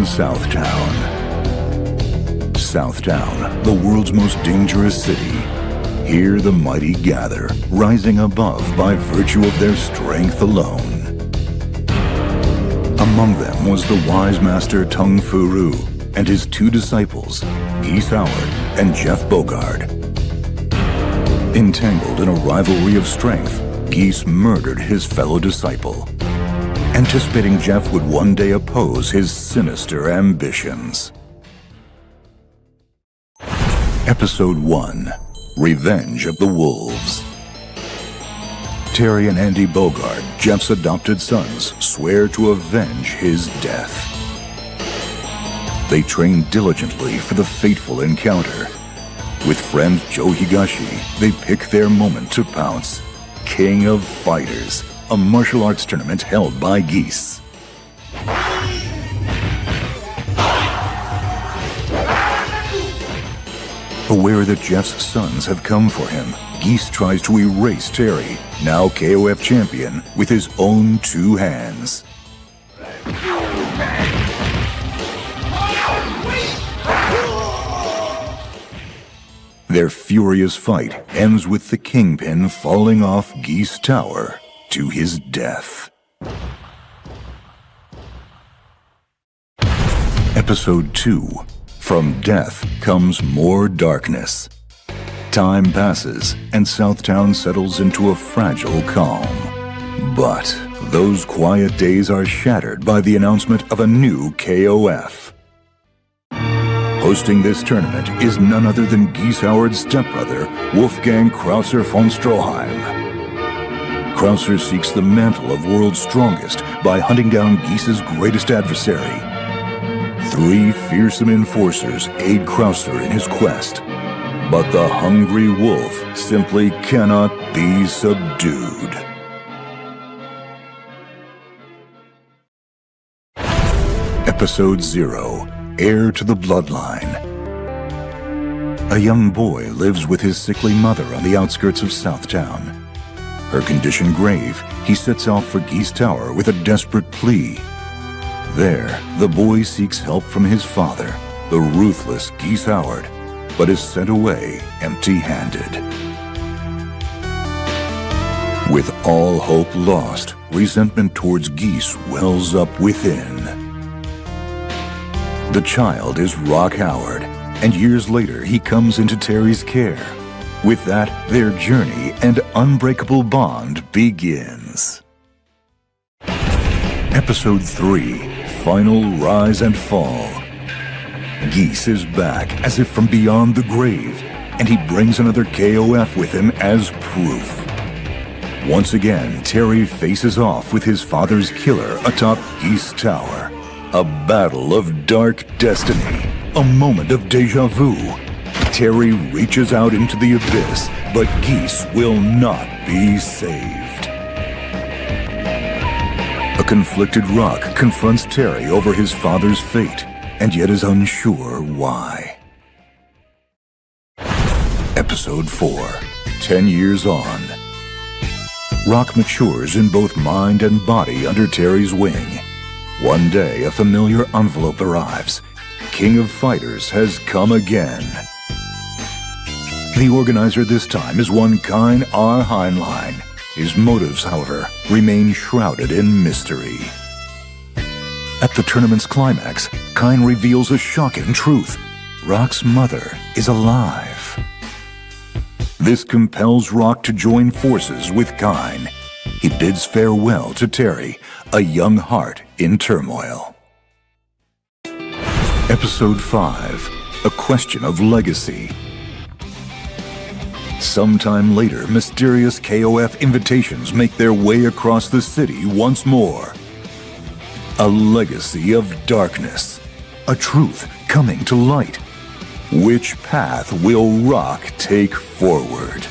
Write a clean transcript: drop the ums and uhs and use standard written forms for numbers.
Southtown. Southtown, the world's most dangerous city. Here the mighty gather, rising above by virtue of their strength alone. Among them was the wise master Tung Fu Ru and his two disciples, Geese Howard and Jeff Bogard. Entangled in a rivalry of strength, Geese murdered his fellow disciple, anticipating Jeff would one day oppose his sinister ambitions. Episode 1: Revenge of the Wolves. Terry and Andy Bogard, Jeff's adopted sons, swear to avenge his death. They train diligently for the fateful encounter. With friend Joe Higashi, they pick their moment to pounce. King of Fighters, a martial arts tournament held by Geese. Aware that Jeff's sons have come for him, Geese tries to erase Terry, now KOF champion, with his own two hands. Their furious fight ends with the Kingpin falling off Geese Tower to his death. Episode 2: From death comes more darkness. Time passes, and Southtown settles into a fragile calm. But those quiet days are shattered by the announcement of a new KOF. Hosting this tournament is none other than Geese Howard's stepbrother, Wolfgang Krauser von Stroheim. Krauser seeks the mantle of world's strongest by hunting down Geese's greatest adversary. 3 fearsome enforcers aid Krauser in his quest, but the hungry wolf simply cannot be subdued. Episode 0: Heir to the Bloodline. A young boy lives with his sickly mother on the outskirts of Southtown. Her condition grave, he sets off for Geese Tower with a desperate plea. There, the boy seeks help from his father, the ruthless Geese Howard, but is sent away empty-handed. With all hope lost, resentment towards Geese wells up within. The child is Rock Howard, and years later he comes into Terry's care. With that, their journey and unbreakable bond begins. Episode 3: Final Rise and Fall. Geese is back as if from beyond the grave, and he brings another KOF with him as proof. Once again, Terry faces off with his father's killer atop Geese Tower. A battle of dark destiny, a moment of deja vu. Terry reaches out into the abyss, but Geese will not be saved. A conflicted Rock confronts Terry over his father's fate, and yet is unsure why. Episode 4: 10 Years On. Rock matures in both mind and body under Terry's wing. One day, a familiar envelope arrives. King of Fighters has come again. The organizer this time is one Kine R. Heinlein. His motives, however, remain shrouded in mystery. At the tournament's climax, Kine reveals a shocking truth. Rock's mother is alive. This compels Rock to join forces with Kine. He bids farewell to Terry, a young heart in turmoil. Episode 5: A Question of Legacy. Sometime later, mysterious KOF invitations make their way across the city once more. A legacy of darkness. A truth coming to light. Which path will Rock take forward?